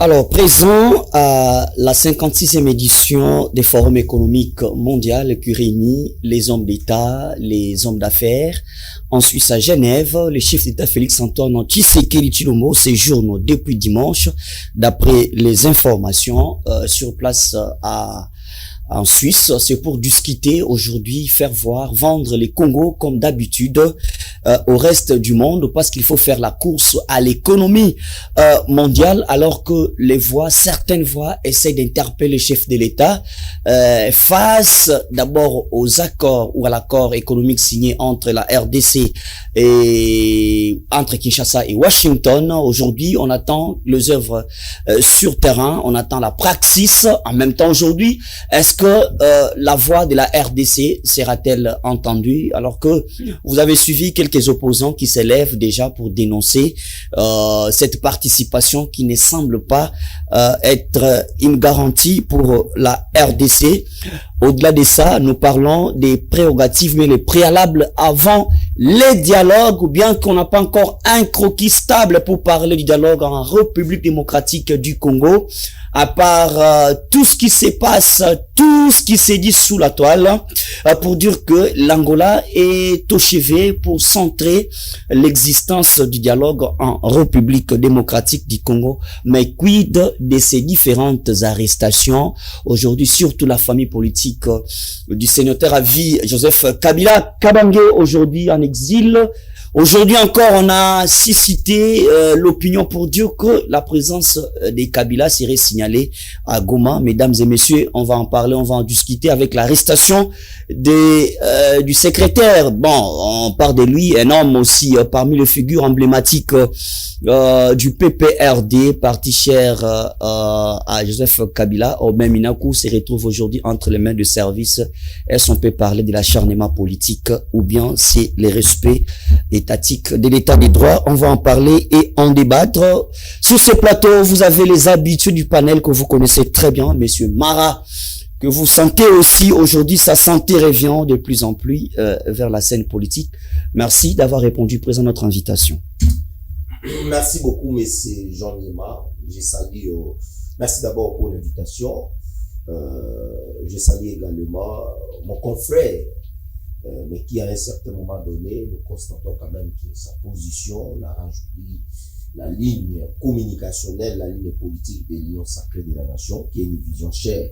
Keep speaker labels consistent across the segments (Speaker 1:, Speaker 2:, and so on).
Speaker 1: Alors, présent à la 56e édition des forums économiques mondiaux qui réunit les hommes d'État, les hommes d'affaires. En Suisse, à Genève, le chef d'État Félix-Antoine Tshisekedi Tshilombo séjourne depuis dimanche, d'après les informations sur place en Suisse. C'est pour discuter aujourd'hui, faire voir, vendre les Congos comme d'habitude au reste du monde, parce qu'il faut faire la course à l'économie mondiale, alors que certaines voix essaient d'interpeller le chef de l'État face d'abord aux accords ou à l'accord économique signé entre la RDC et entre Kinshasa et Washington. Aujourd'hui, on attend les œuvres sur terrain, on attend la praxis. En même temps, aujourd'hui, est-ce que la voix de la RDC sera-t-elle entendue, alors que vous avez suivi quelques opposants qui s'élèvent déjà pour dénoncer cette participation qui ne semble pas être une garantie pour la RDC. Au-delà de ça, nous parlons des prérogatives, mais les préalables avant les dialogues, ou bien qu'on n'a pas encore un croquis stable pour parler du dialogue en République démocratique du Congo, à part tout ce qui se passe, tout ce qui s'est dit sous la toile, pour dire que l'Angola est au chevet pour centrer l'existence du dialogue en République démocratique du Congo. Mais quid de ces différentes arrestations aujourd'hui, surtout la famille politique du sénateur à vie Joseph Kabila Kabange, aujourd'hui en exil. Aujourd'hui encore, on a suscité l'opinion pour dire que la présence des Kabila serait signalée à Goma. Mesdames et messieurs, on va en parler, on va en discuter avec l'arrestation du secrétaire. Bon, on parle de lui, un homme aussi parmi les figures emblématiques du PPRD, parti cher à Joseph Kabila. Aubin Minakou se retrouve aujourd'hui entre les mains de service. Est-ce qu'on peut parler de l'acharnement politique ou bien c'est le respect étatique de l'état des droits? On va en parler et en débattre. Sur ce plateau, vous avez les habitués du panel que vous connaissez très bien, monsieur Mara, que vous sentez aussi aujourd'hui, sa santé revient de plus en plus vers la scène politique. Merci d'avoir répondu présent à notre invitation.
Speaker 2: Merci beaucoup, monsieur Jean Nima. Merci d'abord pour l'invitation. Je salue également mon confrère, mais qui à un certain moment donné, nous constatons quand même que sa position n'a rempli la ligne communicationnelle, la ligne politique de l'Union sacrée de la nation, qui est une vision chère,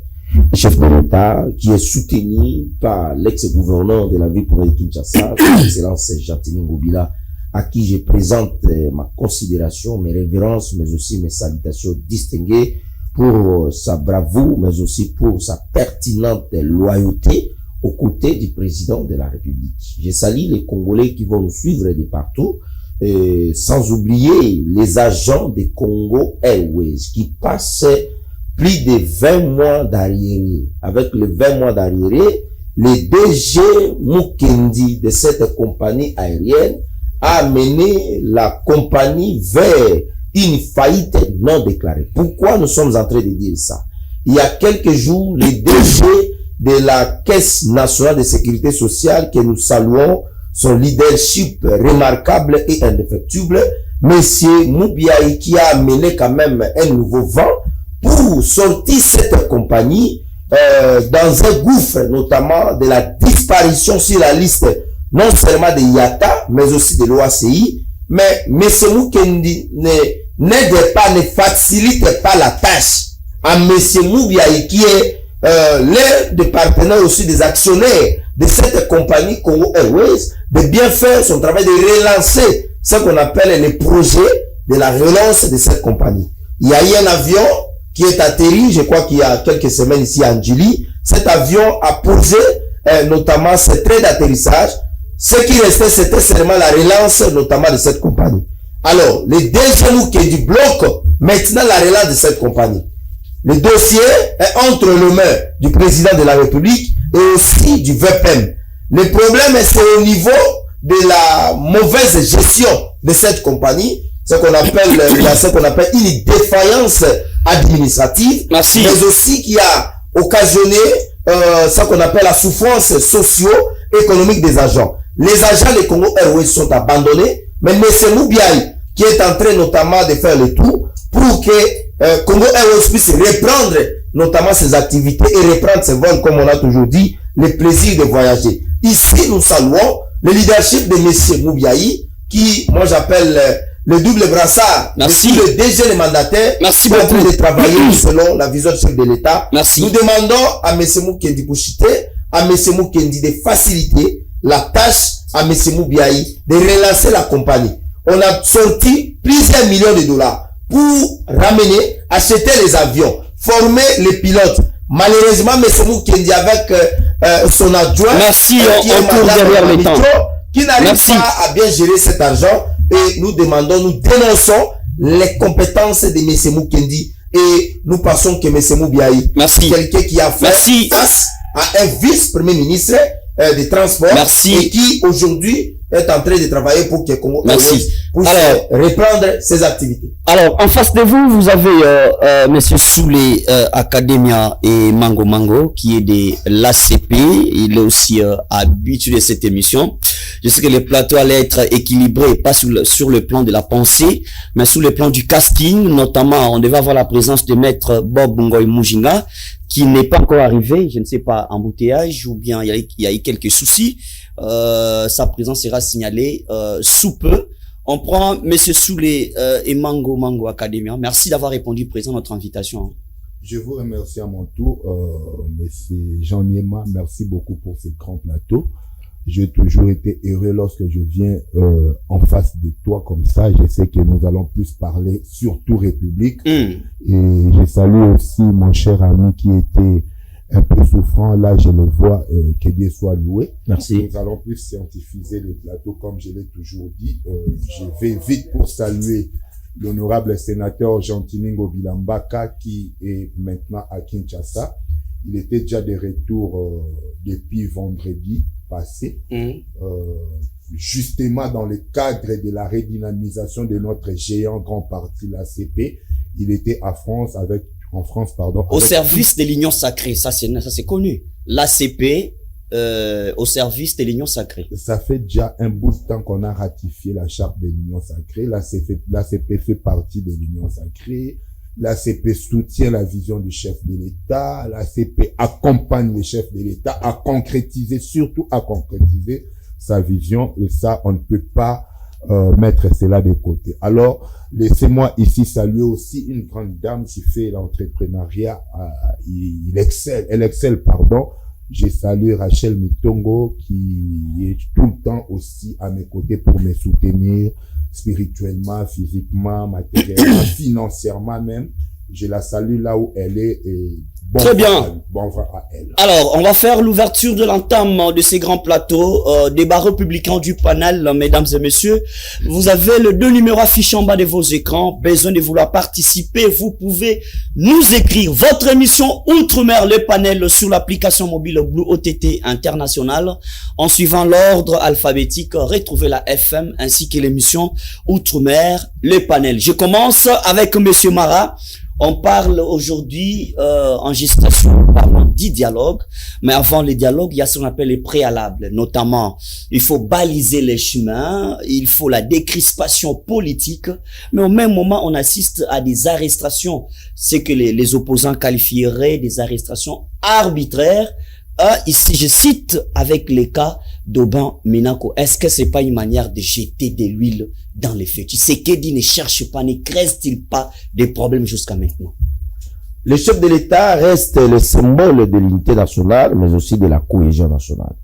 Speaker 2: chef de l'État, qui est soutenu par l'ex-gouverneur de la ville provinciale de Kinshasa, l'excellence Jatini Ngobila, à qui je présente ma considération, mes révérences, mais aussi mes salutations distinguées pour sa bravoure, mais aussi pour sa pertinente loyauté aux côtés du président de la République. Je salue les Congolais qui vont nous suivre de partout, sans oublier les agents de Congo Airways qui passaient plus de 20 mois d'arriéré. Avec les 20 mois d'arriéré, le DG Mukendi de cette compagnie aérienne a mené la compagnie vers une faillite non déclarée. Pourquoi nous sommes en train de dire ça? Il y a quelques jours, le DG de la Caisse nationale de sécurité sociale, que nous saluons, son leadership remarquable et indéfectible, monsieur Moubiaï, qui a amené quand même un nouveau vent pour sortir cette compagnie dans un gouffre, notamment de la disparition sur la liste non seulement de IATA, mais aussi de l'OACI. Mais M. Mukendi n'aide pas, ne facilite pas la tâche à M. Moubiaï, qui est l'un des partenaires aussi des actionnaires de cette compagnie Congo Airways, de bien faire son travail de relancer ce qu'on appelle les projets de la relance de cette compagnie. Il y a eu un avion qui est atterri, je crois qu'il y a quelques semaines ici à Ndjili. Cet avion a posé notamment ses traits d'atterrissage. Ce qui restait, c'était seulement la relance notamment de cette compagnie. Alors, le DG qui est du bloc maintenant la relance de cette compagnie. Le dossier est entre les mains du président de la République et aussi du VPM. Le problème, c'est au niveau de la mauvaise gestion de cette compagnie, ce qu'on appelle une défaillance administrative,
Speaker 1: merci,
Speaker 2: mais aussi qui a occasionné ce qu'on appelle la souffrance socio-économique des agents. Les agents de Congo Airways sont abandonnés, mais M. Moubiaï, qui est en train notamment de faire le tout pour que Congo Airways puisse reprendre notamment ses activités et reprendre ses vols, comme on a toujours dit, le plaisir de voyager. Ici, nous saluons le leadership de M. Moubiaï, qui, moi, j'appelle le double brassard.
Speaker 1: Merci.
Speaker 2: Le DG, le mandataire.
Speaker 1: Merci
Speaker 2: beaucoup. En train de travailler selon la vision du chef de l'État.
Speaker 1: Merci.
Speaker 2: Nous demandons à M. Moukendi Bouchité, à M. Moukendi de faciliter la tâche à M. Moubiaï de relancer la compagnie. On a sorti plusieurs millions de dollars pour ramener, acheter les avions, former les pilotes. Malheureusement, M. Moukendi avec son adjoint,
Speaker 1: merci, on court derrière le temps,
Speaker 2: qui n'arrive pas à bien gérer cet argent, et nous demandons, nous dénonçons les compétences de M. Moukendi, et nous pensons que M. Moubiaï, quelqu'un qui a fait face à un vice-premier ministre des transports, et qui aujourd'hui est en train de travailler pour que Congo puisse reprendre ses activités.
Speaker 1: Alors, en face de vous, vous avez Monsieur Soulé Academia et Mango Mango, qui est de l'ACP. Il est aussi habitué de cette émission. Je sais que le plateau allait être équilibré, pas sur le plan de la pensée, mais sur le plan du casting. Notamment, on devait avoir la présence de Maître Bob Ngoy Mujinga, qui n'est pas encore arrivé, je ne sais pas, embouteillage ou bien il y a eu quelques soucis. Sa présence sera signalée sous peu. On prend Monsieur Soulé et Mango Mango Academia. Merci d'avoir répondu présent à notre invitation.
Speaker 3: Je vous remercie à mon tour, Monsieur Jean Niema. Merci beaucoup pour ce grand plateau. J'ai toujours été heureux lorsque je viens en face de toi comme ça. Je sais que nous allons plus parler surtout République. Et je salue aussi mon cher ami qui était un peu souffrant. Là, je le vois, que Dieu soit loué.
Speaker 1: Merci.
Speaker 3: Nous allons plus scientifiser le plateau, comme je l'ai toujours dit. Je vais vite pour saluer l'honorable sénateur Jean-Tiningo Bilambaka qui est maintenant à Kinshasa. Il était déjà de retour depuis vendredi passé, justement dans le cadre de la redynamisation de notre géant grand parti, l'ACP. Il était en France,
Speaker 1: au service de l'Union sacrée, ça c'est connu. L'ACP au service de l'Union sacrée.
Speaker 3: Ça fait déjà un bout de temps qu'on a ratifié la charte de l'Union sacrée. L'ACP fait partie de l'Union sacrée. L'ACP soutient la vision du chef de l'État. L'ACP accompagne le chef de l'État à concrétiser, surtout à concrétiser sa vision. Et ça, on ne peut pas mettre cela de côté. Alors, laissez-moi ici saluer aussi une grande dame qui fait l'entrepreneuriat. Elle excelle, pardon. Je salue Rachel Mitongo qui est tout le temps aussi à mes côtés pour me soutenir spirituellement, physiquement, matériellement, financièrement même. Je la salue là où elle est et
Speaker 1: très bien.
Speaker 3: Bon vent à elle.
Speaker 1: Alors, on va faire l'ouverture de l'entame de ces grands plateaux, débat républicain du panel, mesdames et messieurs. Vous avez le 2 numéros affichés en bas de vos écrans. Besoin de vouloir participer, vous pouvez nous écrire votre émission Outre-mer, le panel sur l'application mobile Blue OTT International. En suivant l'ordre alphabétique, retrouvez la FM ainsi que l'émission Outre-mer, le panel. Je commence avec Monsieur Mara. On parle aujourd'hui en gestation, parlons du dialogue, mais avant le dialogue, il y a ce qu'on appelle les préalables, notamment il faut baliser les chemins, il faut la décrispation politique, mais au même moment on assiste à des arrestations, ce que les opposants qualifieraient des arrestations arbitraires. Ici je cite avec les cas d'Oban Minako. Est-ce que c'est pas une manière de jeter de l'huile dans les feux? Tu sais qu'Edi ne cherche pas, ne creuse-t-il pas des problèmes jusqu'à maintenant?
Speaker 4: Le chef de l'État reste le symbole de l'unité nationale, mais aussi de la cohésion nationale.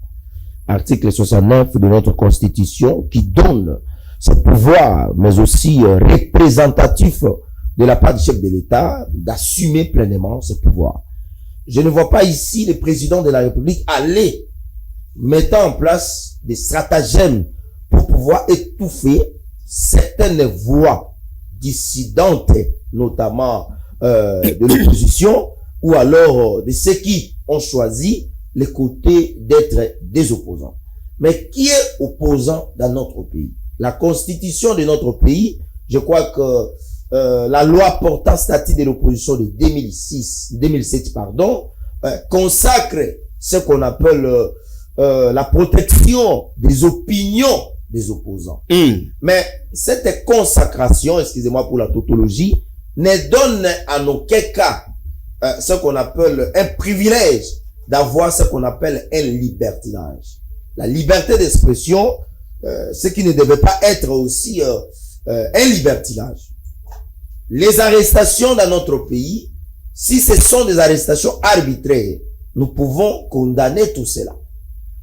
Speaker 4: Article 69 de notre Constitution qui donne ce pouvoir, mais aussi représentatif de la part du chef de l'État d'assumer pleinement ce pouvoir. Je ne vois pas ici le président de la République aller mettant en place des stratagèmes pour pouvoir étouffer certaines voix dissidentes, notamment de l'opposition, ou alors de ceux qui ont choisi le côté d'être des opposants. Mais qui est opposant dans notre pays? La constitution de notre pays, je crois que la loi portant statut de l'opposition de 2007, consacre ce qu'on appelle la protection des opinions des opposants. Mais cette consacration, excusez-moi pour la tautologie,
Speaker 2: ne donne en aucun cas ce qu'on appelle un privilège d'avoir ce qu'on appelle un libertinage. La liberté d'expression, ce qui ne devait pas être aussi un libertinage. Les arrestations dans notre pays, si ce sont des arrestations arbitraires, nous pouvons condamner tout cela.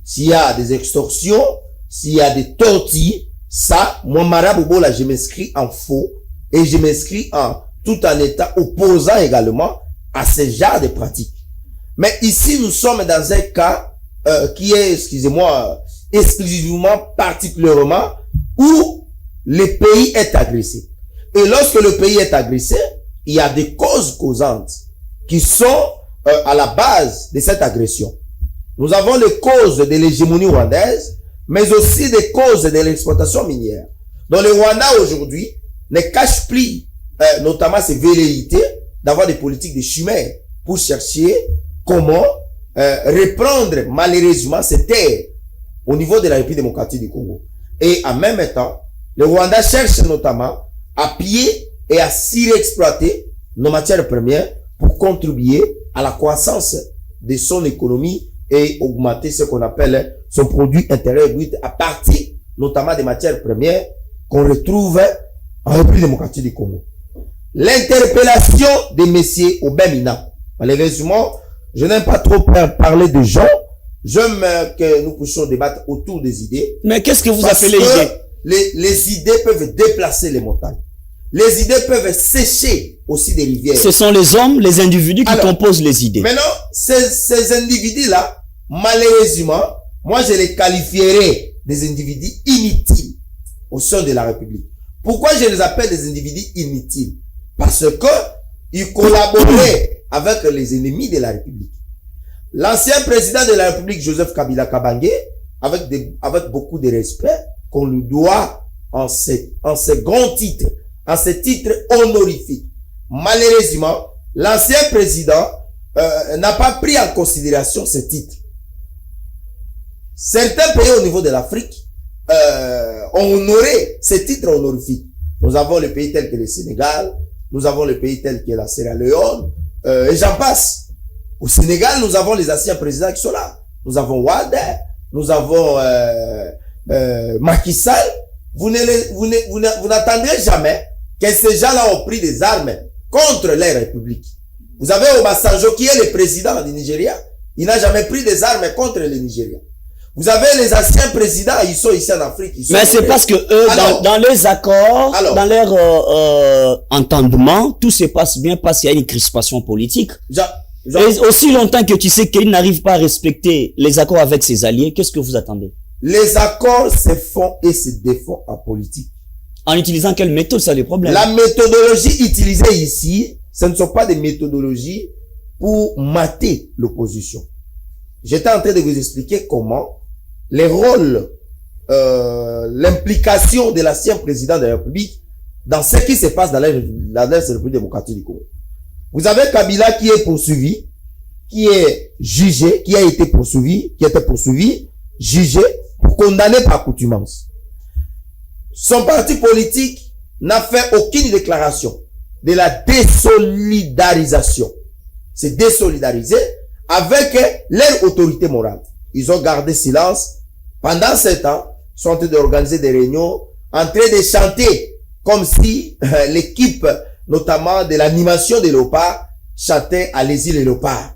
Speaker 2: S'il y a des extorsions, s'il y a des tortilles, ça, moi, Marabobo, là, je m'inscris en faux et je m'inscris en tout en état opposant également à ce genre de pratiques. Mais ici, nous sommes dans un cas qui est, excusez-moi, exclusivement, particulièrement, où le pays est agressé. Et lorsque le pays est agressé, il y a des causes causantes qui sont à la base de cette agression. Nous avons les causes de l'hégémonie rwandaise, mais aussi des causes de l'exploitation minière. Donc le Rwanda aujourd'hui ne cache plus notamment ses velléités d'avoir des politiques de chimère pour chercher comment reprendre malheureusement ces terres au niveau de la République démocratique du Congo. Et en même temps, le Rwanda cherche notamment à piller et à surexploiter nos matières premières pour contribuer à la croissance de son économie et augmenter ce qu'on appelle son produit intérieur brut à partir notamment des matières premières qu'on retrouve en République démocratique du Congo. L'interpellation de messieurs Aubin Mina. Malheureusement, je n'aime pas trop parler de gens. J'aime que nous puissions débattre autour des idées.
Speaker 1: Mais qu'est-ce que vous appelez idées?
Speaker 2: Les idées peuvent déplacer les montagnes. Les idées peuvent sécher aussi des rivières.
Speaker 1: Ce sont les hommes, les individus qui composent les idées.
Speaker 2: Maintenant, ces individus-là, malheureusement, moi je les qualifierais des individus inutiles au sein de la République. Pourquoi je les appelle des individus inutiles? Parce que ils collaboraient avec les ennemis de la République. L'ancien président de la République, Joseph Kabila Kabange, avec beaucoup de respect, qu'on lui doit en ces grands titres, en ces titres honorifiques. Malheureusement, l'ancien président n'a pas pris en considération ces titres. Certains pays au niveau de l'Afrique ont honoré ces titres honorifiques. Nous avons les pays tels que le Sénégal, nous avons les pays tels que la Sierra Leone, et j'en passe. Au Sénégal, nous avons les anciens présidents qui sont là. Nous avons Wade, nous avons Macky Sall. Vous n'attendrez jamais que ces gens-là ont pris des armes contre les républiques. Vous avez Obasanjo qui est le président du Nigeria. Il n'a jamais pris des armes contre le Nigeria. Vous avez les anciens présidents, ils sont ici en Afrique.
Speaker 1: Mais c'est parce que eux, dans les accords, dans leur entendement, tout se passe bien parce qu'il y a une crispation politique. Et aussi longtemps que tu sais qu'ils n'arrivent pas à respecter les accords avec ses alliés, qu'est-ce que vous attendez?
Speaker 2: Les accords se font et se défont en politique.
Speaker 1: En utilisant quelle méthode, ça le problème?
Speaker 2: La méthodologie utilisée ici, ce ne sont pas des méthodologies pour mater l'opposition. J'étais en train de vous expliquer comment les rôles, l'implication de l'ancien président de la République dans ce qui se passe dans la République démocratique du Congo. Vous avez Kabila qui est poursuivi, qui est jugé, qui a été poursuivi, qui était poursuivi, jugé, condamné par accoutumance. Son parti politique n'a fait aucune déclaration de la désolidarisation. C'est désolidarisé avec leur autorité morale. Ils ont gardé silence. Pendant ce temps, ils sont en train d'organiser des réunions, en train de chanter comme si l'équipe, notamment de l'animation des léopards, chantait Allez-y les léopards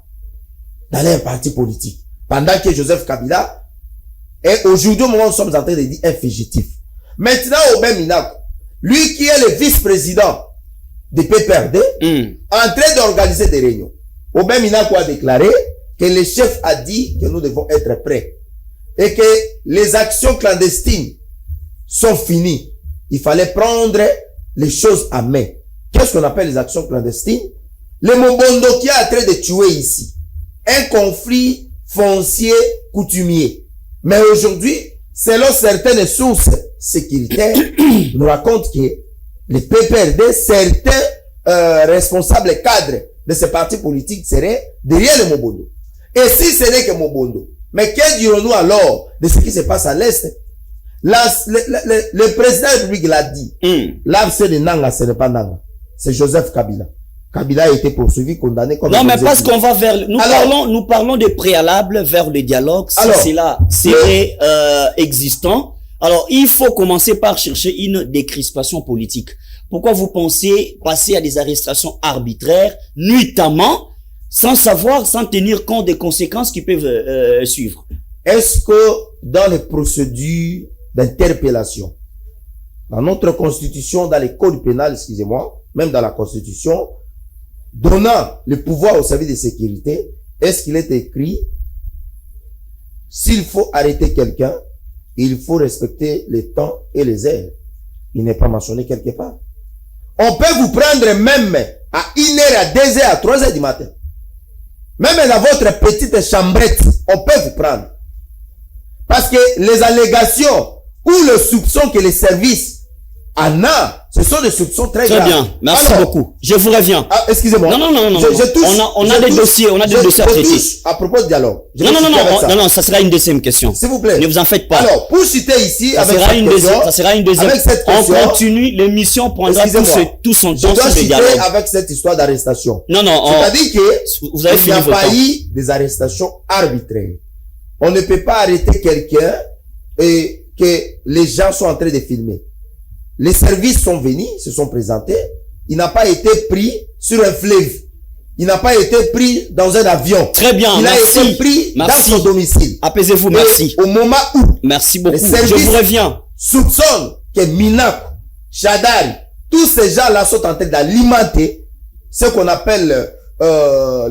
Speaker 2: dans leur parti politique. Pendant que Joseph Kabila est aujourd'hui, au moment où nous sommes en train de dire un fugitif. Maintenant, Aubin Minaku, lui qui est le vice-président de PPRD, en train d'organiser des réunions. Aubin Minaku a déclaré que le chef a dit que nous devons être prêts et que les actions clandestines sont finies. Il fallait prendre les choses à main. Qu'est-ce qu'on appelle les actions clandestines? Le Mobondo qui est en train de tuer ici. Un conflit foncier coutumier. Mais aujourd'hui, selon certaines sources sécuritaires, nous racontent que les PPRD, certains responsables cadres de ces partis politiques seraient derrière le Mobondo. Et si ce n'est que Mobondo, mais que dirons-nous alors de ce qui se passe à l'Est? Le président de la République l'a dit. L'arbre c'est de Nanga, ce n'est pas Nanga. c'est Joseph Kabila. Kabila a été poursuivi, condamné comme...
Speaker 1: Non, mais parce qu'on va vers... Nous parlons des préalables vers le dialogue, si cela serait existant. Alors, il faut commencer par chercher une décrispation politique. Pourquoi vous pensez passer à des arrestations arbitraires, nuitamment, sans savoir, sans tenir compte des conséquences qui peuvent suivre?
Speaker 2: Est-ce que dans les procédures d'interpellation, dans notre constitution, dans les codes pénals, excusez-moi, même dans la constitution, donnant le pouvoir au service de sécurité, est-ce qu'il est écrit, s'il faut arrêter quelqu'un, il faut respecter les temps et les heures? Il n'est pas mentionné quelque part. On peut vous prendre même à 1h, à 2h, à 3h du matin. Même dans votre petite chambrette, on peut vous prendre. Parce que les allégations ou le soupçon que les services en a, ce sont des soupçons très graves.
Speaker 1: Très bien, merci beaucoup. Je vous reviens.
Speaker 2: Excusez-moi.
Speaker 1: Non. On a des dossiers à traiter.
Speaker 2: À propos de dialogue.
Speaker 1: Non, ça sera une deuxième question.
Speaker 2: S'il vous plaît.
Speaker 1: Ne vous en faites pas.
Speaker 2: Alors, pour citer ici,
Speaker 1: ça sera une deuxième.
Speaker 2: Avec cette
Speaker 1: on
Speaker 2: question,
Speaker 1: continue, l'émission prendra tout son temps sur le dialogue.
Speaker 2: Avec cette histoire d'arrestation.
Speaker 1: Non.
Speaker 2: C'est-à-dire que
Speaker 1: vous avez
Speaker 2: il n'y a pas eu des arrestations arbitraires. On ne peut pas arrêter quelqu'un et que les gens sont en train de filmer. Les services sont venus, se sont présentés. Il n'a pas été pris sur un fleuve. Il n'a pas été pris dans un avion.
Speaker 1: Très bien,
Speaker 2: il
Speaker 1: merci.
Speaker 2: a été pris dans son domicile.
Speaker 1: Apaisez-vous, merci.
Speaker 2: Au moment où
Speaker 1: merci beaucoup. Je vous reviens.
Speaker 2: Soupçonnent que Minaku, Chadari, tous ces gens-là sont en train d'alimenter ce qu'on appelle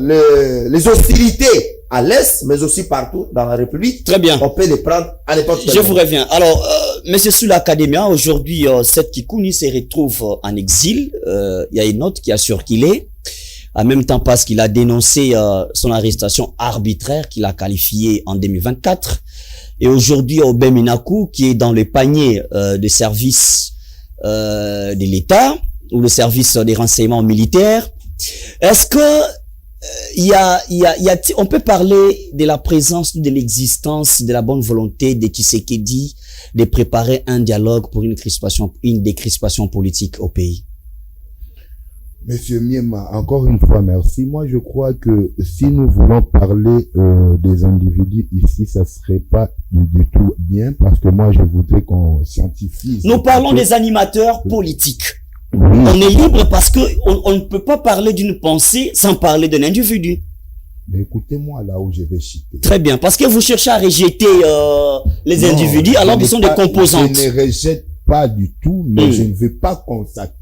Speaker 2: les hostilités à l'Est, mais aussi partout dans la République.
Speaker 1: Très bien.
Speaker 2: On peut les prendre à n'importe quel moment.
Speaker 1: Je vous reviens. Alors, Monsieur Soula-Académia, aujourd'hui, Seth Kikouni se retrouve en exil. Il y a une note qui a circulé. En même temps, parce qu'il a dénoncé son arrestation arbitraire qu'il a qualifiée en 2024. Et aujourd'hui, Aubin Minaku, qui est dans le panier des services de l'État ou le service des renseignements militaires. Est-ce que on peut parler de la présence, de l'existence, de la bonne volonté de Tshisekedi de préparer un dialogue pour une décrispation politique au pays?
Speaker 3: Monsieur Miema, encore une fois, merci. Moi, je crois que si nous voulons parler des individus ici, ça serait pas du tout bien, parce que moi, je voudrais qu'on scientifie.
Speaker 1: Nous parlons des animateurs politiques.
Speaker 3: Oui.
Speaker 1: On est libre parce que on ne peut pas parler d'une pensée sans parler d'un individu.
Speaker 3: Mais écoutez-moi là où je vais chiter.
Speaker 1: Très bien, parce que vous cherchez à rejeter les individus alors qu'ils sont des composantes.
Speaker 3: Je ne rejette pas du tout, mais je ne veux pas qu'on s'attelle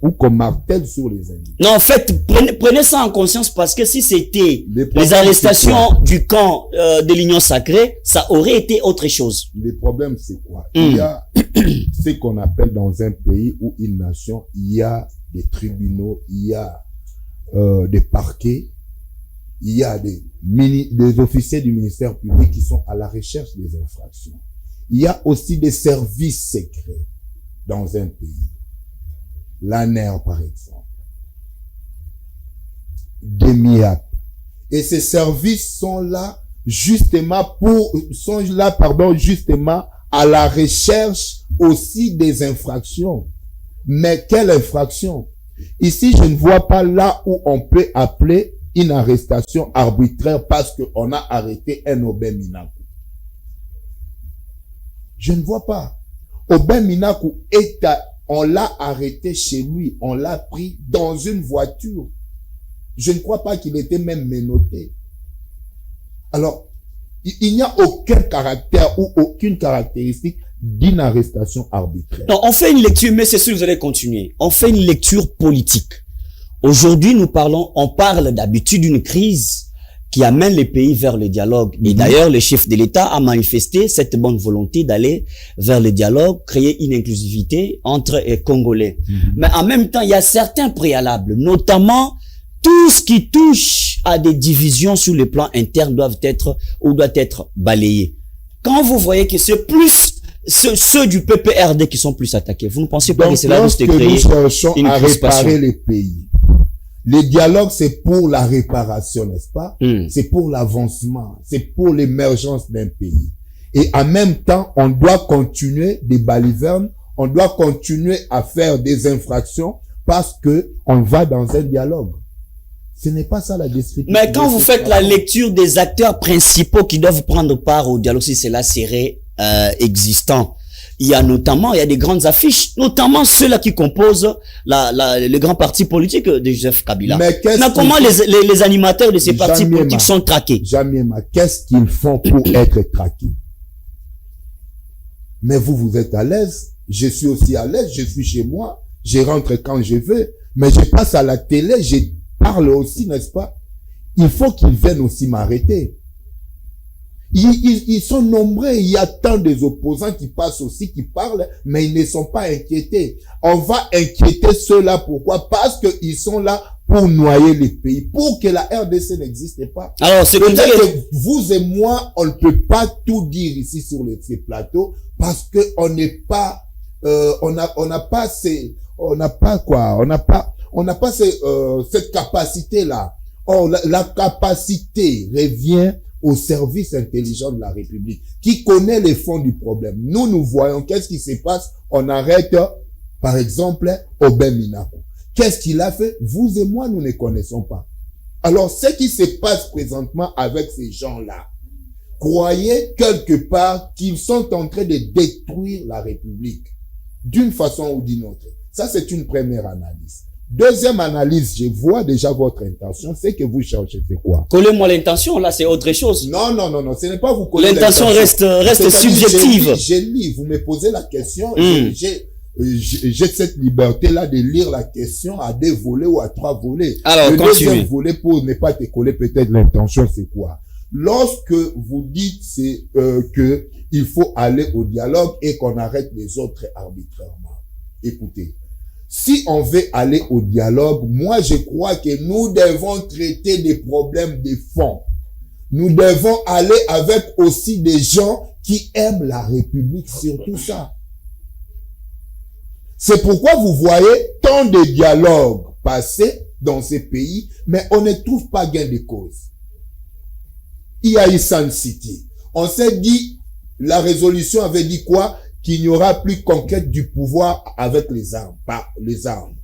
Speaker 3: ou qu'on martèle sur les individus.
Speaker 1: Non, en fait, prenez ça en conscience, parce que si c'était les arrestations du camp de l'Union Sacrée, ça aurait été autre chose.
Speaker 3: Le problème, c'est quoi? Il y a ce qu'on appelle dans un pays ou une nation, il y a des tribunaux, il y a des parquets, il y a des officiers du ministère public qui sont à la recherche des infractions. Il y a aussi des services secrets dans un pays. L'ANER, par exemple. Des MIAP. Et ces services sont là justement justement à la recherche aussi des infractions. Mais quelle infraction? Ici, je ne vois pas là où on peut appeler une arrestation arbitraire parce qu'on a arrêté un Aubin Minaku. Je ne vois pas. Aubin Minaku on l'a arrêté chez lui, on l'a pris dans une voiture. Je ne crois pas qu'il était même menotté. Alors, il n'y a aucun caractère ou aucune caractéristique d'une arrestation arbitraire.
Speaker 1: Non, on fait une lecture, mais c'est sûr que vous allez continuer. On fait une lecture politique. Aujourd'hui, on parle d'habitude d'une crise qui amène les pays vers le dialogue. Et d'ailleurs, le chef de l'État a manifesté cette bonne volonté d'aller vers le dialogue, créer une inclusivité entre les Congolais. Mais en même temps, il y a certains préalables, notamment tout ce qui touche à des divisions sur le plan interne doit être balayé. Quand vous voyez que c'est plus ceux du PPRD qui sont plus attaqués, vous ne pensez pas que c'est là où c'est créé
Speaker 3: nous cherchons à réparer les pays. Le dialogue, c'est pour la réparation, n'est-ce pas? C'est pour l'avancement, c'est pour l'émergence d'un pays. Et en même temps, on doit continuer des balivernes, on doit continuer à faire des infractions parce que on va dans un dialogue. Ce n'est pas ça la description.
Speaker 1: Mais quand vous faites la lecture des acteurs principaux qui doivent prendre part au dialogue, si cela serait existant, il y a des grandes affiches, notamment ceux-là qui composent le grand parti politique de Joseph Kabila. Mais comment les animateurs de ces partis politiques sont traqués?
Speaker 3: Jamiema, qu'est-ce qu'ils font pour être traqués? Mais vous êtes à l'aise. Je suis aussi à l'aise. Je suis chez moi. Je rentre quand je veux. Mais je passe à la télé. Je parle aussi, n'est-ce pas? Il faut qu'ils viennent aussi m'arrêter. Ils sont nombreux. Il y a tant des opposants qui passent aussi, qui parlent, mais ils ne sont pas inquiétés. On va inquiéter ceux-là. Pourquoi? Parce qu'ils sont là pour noyer les pays, pour que la RDC n'existe pas.
Speaker 1: Alors, c'est comme ça
Speaker 3: que vous et moi, on ne peut pas tout dire ici sur ces plateaux, parce que on n'est pas, on n'a pas cette capacité-là. Or, la capacité revient au service intelligent de la République, qui connaît les fonds du problème. Nous voyons qu'est-ce qui se passe. On arrête, par exemple, Aubin Minaku. Qu'est-ce qu'il a fait? Vous et moi, nous ne connaissons pas. Alors, ce qui se passe présentement avec ces gens-là, croyez quelque part qu'ils sont en train de détruire la République, d'une façon ou d'une autre. Ça, c'est une première analyse. Deuxième analyse, je vois déjà votre intention, c'est que vous cherchez, c'est quoi?
Speaker 1: Collez-moi l'intention, là, c'est autre chose.
Speaker 3: Non, ce n'est pas vous coller
Speaker 1: l'intention. L'intention reste subjective.
Speaker 3: Je lis, vous me posez la question, j'ai cette liberté-là de lire la question à 2 volets ou à 3 volets.
Speaker 1: Alors,
Speaker 3: le
Speaker 1: continue.
Speaker 3: deuxième volet, pour ne pas te coller peut-être l'intention, c'est quoi? Lorsque vous dites que il faut aller au dialogue et qu'on arrête les autres arbitrairement. Écoutez, si on veut aller au dialogue, moi je crois que nous devons traiter des problèmes de fond. Nous devons aller avec aussi des gens qui aiment la République sur tout ça. C'est pourquoi vous voyez tant de dialogues passer dans ces pays, mais on ne trouve pas gain de cause. Il y a eu Sun City. On s'est dit, la résolution avait dit quoi? Qu'il n'y aura plus conquête du pouvoir avec les armes, par les armes.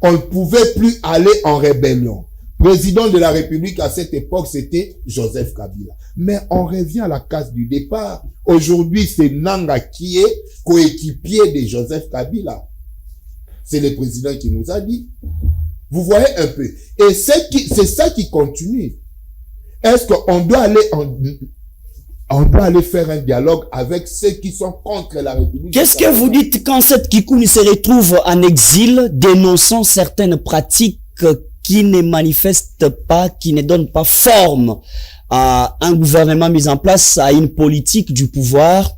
Speaker 3: On ne pouvait plus aller en rébellion. Président de la République à cette époque, c'était Joseph Kabila. Mais on revient à la case du départ. Aujourd'hui, c'est Nanga qui est coéquipier de Joseph Kabila. C'est le président qui nous a dit. Vous voyez un peu. Et c'est ça qui continue. Est-ce qu'on doit aller faire un dialogue avec ceux qui sont contre la République?
Speaker 1: Qu'est-ce que vous dites quand cette Kikouni se retrouve en exil, dénonçant certaines pratiques qui ne manifestent pas, qui ne donnent pas forme à un gouvernement mis en place, à une politique du pouvoir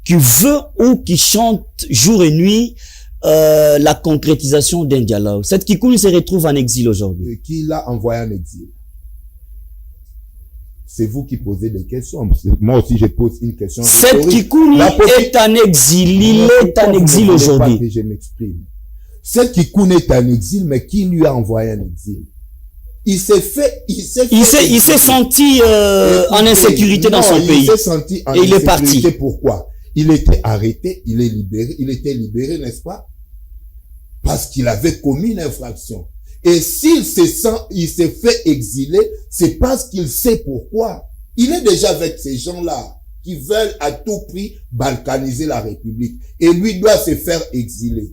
Speaker 1: qui veut ou qui chante jour et nuit la concrétisation d'un dialogue? Cette Kikouni se retrouve en exil aujourd'hui.
Speaker 3: Qui l'a envoyé en exil? C'est vous qui posez des questions. Moi aussi, je pose une question.
Speaker 1: Cette Kikouni est en exil. Il est en exil aujourd'hui.
Speaker 3: Que je m'exprime. Cette Kikouni est en exil, mais qui lui a envoyé en exil? Il s'est
Speaker 1: senti en insécurité dans son pays.
Speaker 3: Il s'est senti en insécurité. Il est parti. Pourquoi? Il était arrêté, il était libéré, n'est-ce pas? Parce qu'il avait commis une infraction. Et s'il s'est fait exiler, c'est parce qu'il sait pourquoi. Il est déjà avec ces gens-là qui veulent à tout prix balkaniser la République. Et lui doit se faire exiler.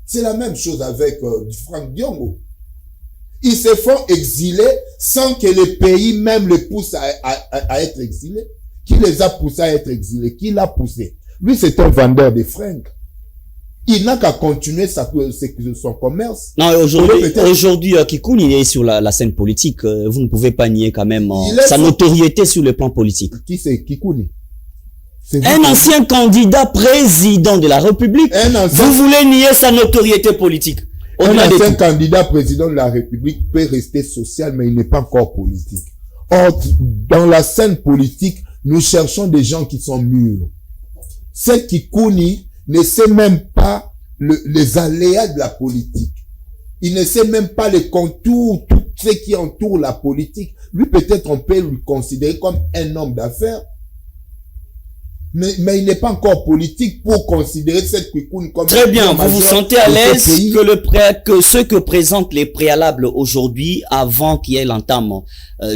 Speaker 3: C'est la même chose avec Franck Diongo. Ils se font exiler sans que le pays même les pousse à être exilés. Qui les a poussés à être exilés? Qui l'a poussé? Lui, c'est un vendeur de fringues. Il n'a qu'à continuer son commerce.
Speaker 1: Non, aujourd'hui, Kikouni est sur la scène politique. Vous ne pouvez pas nier quand même sa notoriété sur le plan politique.
Speaker 3: Qui c'est Kikouni?
Speaker 1: Un ancien candidat président de la République. Vous voulez nier sa notoriété politique?
Speaker 3: Un ancien candidat président de la République peut rester social, mais il n'est pas encore politique. Or, dans la scène politique, nous cherchons des gens qui sont mûrs. C'est Kikouni ne sait même pas les aléas de la politique. Il ne sait même pas les contours, tout ce qui entoure la politique. Lui, peut-être, on peut le considérer comme un homme d'affaires. Mais il n'est pas encore politique pour considérer cette Kwikuni comme...
Speaker 1: Très bien, vous vous sentez à l'aise que ceux que présentent les préalables aujourd'hui, avant qu'il y ait l'entame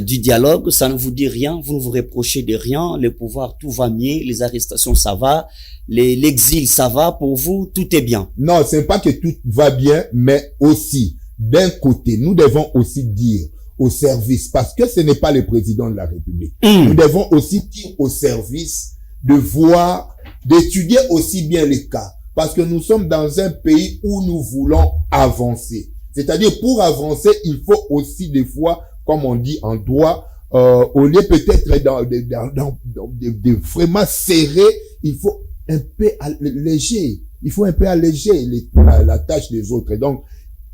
Speaker 1: du dialogue, ça ne vous dit rien, vous ne vous reprochez de rien, le pouvoir, tout va mieux, les arrestations, ça va, l'exil, ça va, pour vous, tout est bien.
Speaker 3: Non, c'est pas que tout va bien, mais aussi, d'un côté, nous devons aussi dire au service, parce que ce n'est pas le président de la République, nous devons aussi dire au service de voir, d'étudier aussi bien les cas. Parce que nous sommes dans un pays où nous voulons avancer. C'est-à-dire, pour avancer, il faut aussi des fois, comme on dit en droit, au lieu peut-être de vraiment serrer, il faut un peu alléger. Il faut un peu alléger la tâche des autres. Et donc,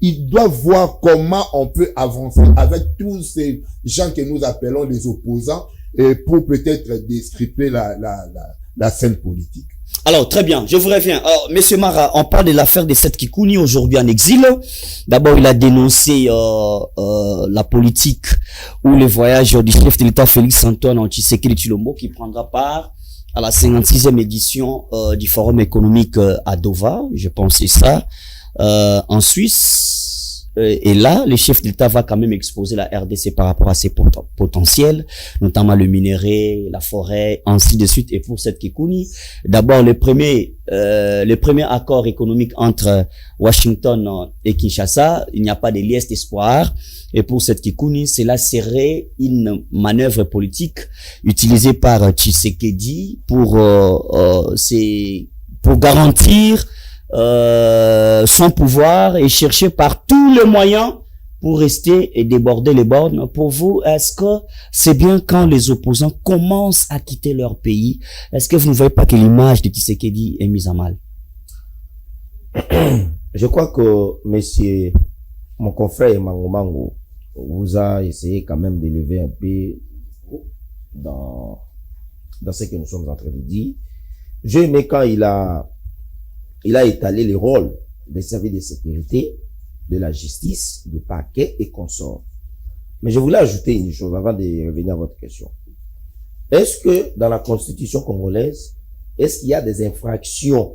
Speaker 3: ils doivent voir comment on peut avancer avec tous ces gens que nous appelons les opposants, et pour peut-être destriper la scène politique.
Speaker 1: Alors, très bien, je vous reviens. Alors, Monsieur Mara, on parle de l'affaire de Seth Kikuni, aujourd'hui en exil. D'abord, il a dénoncé la politique ou le voyage du chef de l'État Félix-Antoine Tshisekedi Tshilombo, qui prendra part à la 56e édition du Forum économique à Doha, je pense c'est ça, en Suisse. Et là, le chef d'État va quand même exposer la RDC par rapport à ses potentiels, notamment le minerai, la forêt, ainsi de suite. Et pour cette Kikuni, d'abord le premier accord économique entre Washington et Kinshasa, il n'y a pas de liesse d'espoir. Et pour cette Kikuni, cela serait une manœuvre politique utilisée par Tshisekedi pour garantir son pouvoir et chercher par tous les moyens pour rester et déborder les bornes. Pour vous, est-ce que c'est bien quand les opposants commencent à quitter leur pays? Est-ce que vous ne voyez pas que l'image de Tshisekedi est mise à mal?
Speaker 4: Je crois que monsieur, mon confrère Mango Mango vous a essayé quand même d'élever un peu dans ce que nous sommes en train de dire. J'ai aimé quand il a étalé les rôles des services de sécurité, de la justice, du parquet et consorts. Mais je voulais ajouter une chose avant de revenir à votre question. Est-ce que dans la constitution congolaise, est-ce qu'il y a des infractions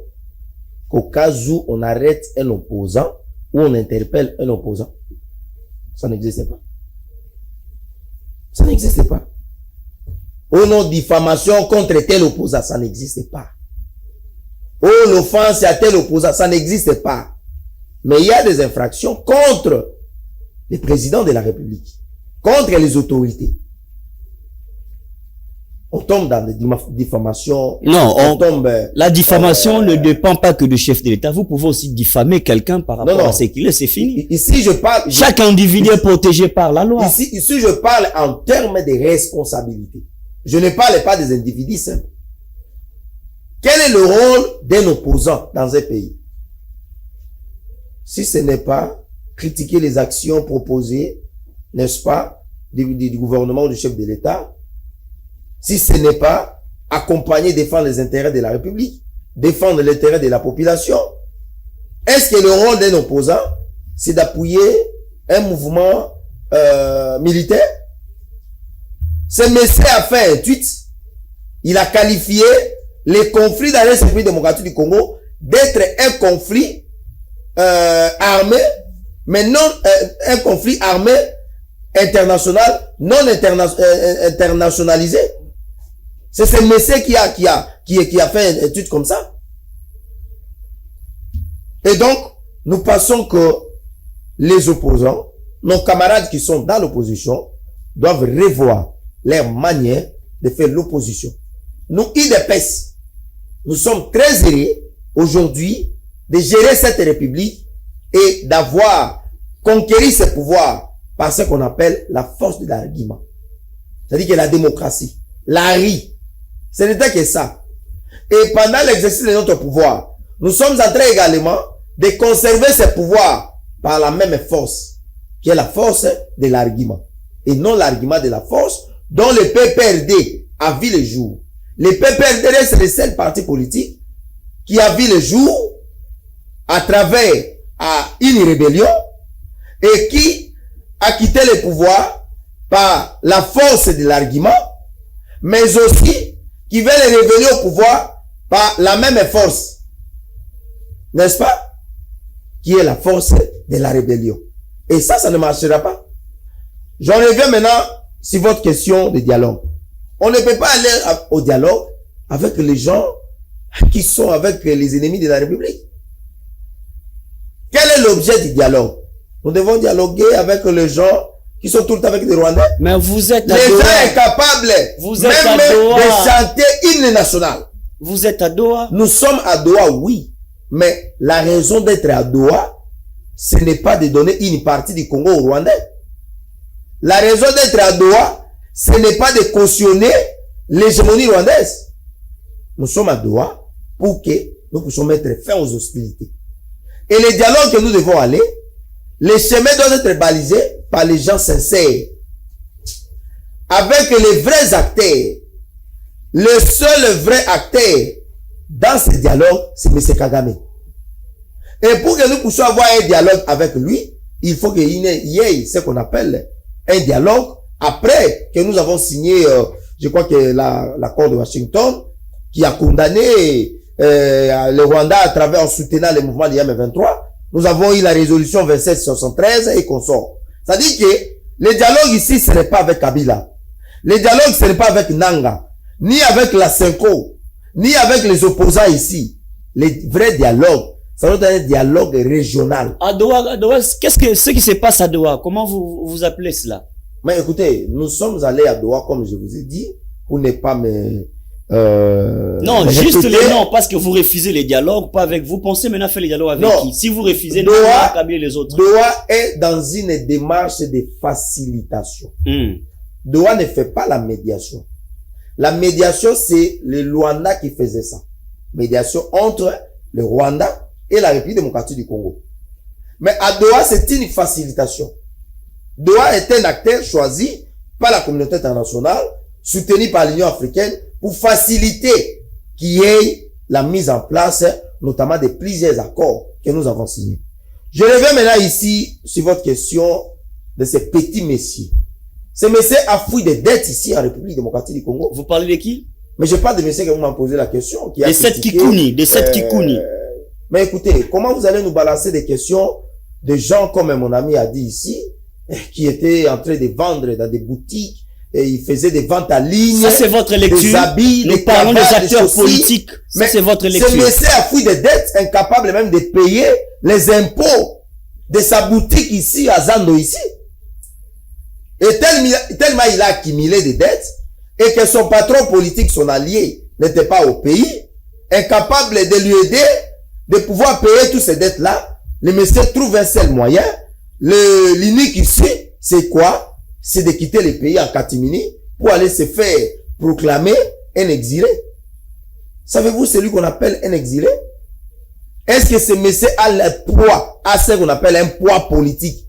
Speaker 4: qu'au cas où on arrête un opposant ou on interpelle un opposant? Ça n'existe pas. Ça n'existe pas. Au nom de diffamation contre tel opposant, ça n'existe pas. Oh, l'offense à tel opposant, ça n'existe pas. Mais il y a des infractions contre les présidents de la République, contre les autorités. On tombe dans des diffamations.
Speaker 1: Non, la diffamation ne dépend pas que du chef de l'État. Vous pouvez aussi diffamer quelqu'un par rapport à ce qu'il est, c'est fini.
Speaker 4: Ici, je parle...
Speaker 1: Chaque individu est protégé par la loi.
Speaker 4: Ici, je parle en termes de responsabilité. Je ne parle pas des individus simples. Quel est le rôle d'un opposant dans un pays? Si ce n'est pas critiquer les actions proposées, n'est-ce pas, du gouvernement ou du chef de l'État, si ce n'est pas accompagner, défendre les intérêts de la République, défendre l'intérêt de la population, est-ce que le rôle d'un opposant, c'est d'appuyer un mouvement militaire? Ce monsieur a fait un tweet, il a qualifié les conflits dans la République démocratique du Congo d'être un conflit armé, mais non un conflit armé international, non internationalisé. C'est ce monsieur qui a fait un tweet comme ça. Et donc, nous pensons que les opposants, nos camarades qui sont dans l'opposition, doivent revoir leur manière de faire l'opposition. Nous, IDPS, nous sommes très heureux aujourd'hui de gérer cette république et d'avoir conquéri ce pouvoir par ce qu'on appelle la force de l'argument. C'est-à-dire que la démocratie, la RI, ce n'était que ça. Et pendant l'exercice de notre pouvoir, nous sommes en train également de conserver ce pouvoir par la même force, qui est la force de l'argument. Et non l'argument de la force dont le PPRD a vu le jour. Le PPRD, c'est le seul parti politique qui a vu le jour à travers une rébellion et qui a quitté le pouvoir par la force de l'argument, mais aussi
Speaker 2: qui veulent revenir au pouvoir par la même force. N'est-ce pas? Qui est la force de la rébellion. Et ça ne marchera pas. J'en reviens maintenant sur votre question de dialogue. On ne peut pas aller au dialogue avec les gens qui sont avec les ennemis de la République. Quel est l'objet du dialogue? Nous devons dialoguer avec les gens qui sont tout le temps avec les Rwandais.
Speaker 1: Mais vous êtes
Speaker 2: les gens incapables même de chanter hymne national.
Speaker 1: Vous êtes à Doha?
Speaker 2: Nous sommes à Doha, oui. Mais la raison d'être à Doha, ce n'est pas de donner une partie du Congo aux Rwandais. La raison d'être à Doha, ce n'est pas de cautionner l'hégémonie rwandaise. Nous sommes à Doha pour que nous puissions mettre fin aux hostilités. Et les dialogues que nous devons aller, les chemins doivent être balisés par les gens sincères. Avec les vrais acteurs. Le seul vrai acteur dans ce dialogue, c'est M. Kagame. Et pour que nous puissions avoir un dialogue avec lui, il faut qu'il y ait ce qu'on appelle un dialogue après que nous avons signé, je crois que l'accord de Washington, qui a condamné le Rwanda à travers, en soutenant le mouvement de M23. Nous avons eu la résolution 2773 et consort. C'est-à-dire que le dialogue ici, ce n'est pas avec Kabila. Le dialogue, ce n'est pas avec Nanga, ni avec la Senko, ni avec les opposants ici. Le vrai dialogue, ça doit être un dialogue régional.
Speaker 1: À Doha, ce qui se passe à Doha, comment vous appelez cela?
Speaker 2: Mais écoutez, nous sommes allés à Doha, comme je vous ai dit, pour ne pas me...
Speaker 1: non, juste les noms, parce que vous refusez les dialogues, pas avec vous. Pensez maintenant faire les dialogues avec qui? Si vous refusez,
Speaker 2: Doha,
Speaker 1: non, on va accabler les autres.
Speaker 2: Doha est dans une démarche de facilitation. Doha ne fait pas la médiation. La médiation, c'est le Rwanda qui faisait ça. Médiation entre le Rwanda et la République démocratique du Congo. Mais à Doha, c'est une facilitation. Doha est un acteur choisi par la communauté internationale, soutenu par l'Union africaine, pour faciliter qu'il y ait la mise en place, notamment de plusieurs accords que nous avons signés. Je reviens maintenant ici sur votre question de ces petits messieurs. Ces messieurs a fui des dettes ici en République démocratique du Congo.
Speaker 1: Vous parlez de qui?
Speaker 2: Mais je parle de messieurs que vous m'avez posé la question.
Speaker 1: Des 7 Kikouni, des 7 Kikouni.
Speaker 2: Mais écoutez, comment vous allez nous balancer des questions de gens comme mon ami a dit ici, qui étaient en train de vendre dans des boutiques, et ils faisaient des ventes en ligne.
Speaker 1: Ça, c'est votre lecture.
Speaker 2: Des habits,
Speaker 1: nous parlons des acteurs politiques. Ça, c'est votre lecture.
Speaker 2: Ce monsieur a fui des dettes, incapable même de payer les impôts de sa boutique ici, à Zando ici. Et tellement il a accumulé des dettes, et que son patron politique, son allié, n'était pas au pays, incapable de lui aider, de pouvoir payer toutes ces dettes-là, le monsieur trouve un seul moyen. L'unique ici, c'est quoi? C'est de quitter le pays en catimini pour aller se faire proclamer un exilé. Savez-vous celui qu'on appelle un exilé? Est-ce que ce monsieur a le poids, a ce qu'on appelle un poids politique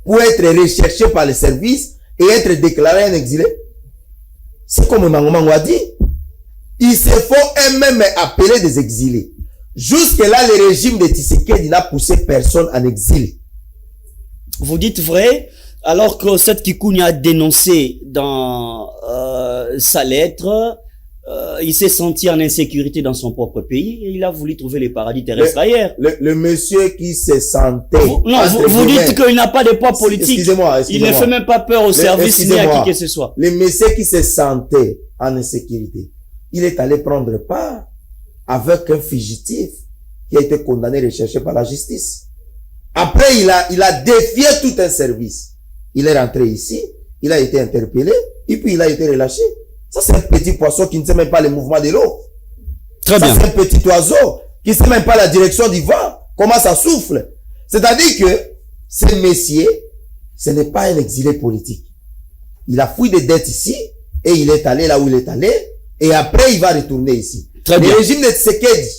Speaker 2: pour être recherché par les services et être déclaré un exilé? C'est comme Mangomango a dit. Il se faut même appeler des exilés. Jusque-là, le régime de Tshisekedi n'a poussé personne en exil.
Speaker 1: Vous dites vrai, alors que cette Kikouni a dénoncé dans sa lettre, il s'est senti en insécurité dans son propre pays et il a voulu trouver les paradis terrestres ailleurs.
Speaker 2: Le monsieur qui se sentait...
Speaker 1: Vous dites qu'il n'a pas de poids politique.
Speaker 2: Excusez-moi.
Speaker 1: Il ne fait même pas peur au service ni à qui que ce soit.
Speaker 2: Le monsieur qui se sentait en insécurité, il est allé prendre part avec un fugitif qui a été condamné, recherché par la justice. Après, il a défié tout un service. Il est rentré ici, il a été interpellé, et puis il a été relâché. Ça, c'est un petit poisson qui ne sait même pas le mouvement de l'eau.
Speaker 1: Très bien.
Speaker 2: Ça, c'est un petit oiseau qui ne sait même pas la direction du vent, comment ça souffle. C'est-à-dire que ce monsieur, ce n'est pas un exilé politique. Il a fui des dettes ici, et il est allé là où il est allé, et après, il va retourner ici.
Speaker 1: Très bien.
Speaker 2: Le régime de Tshisekedi,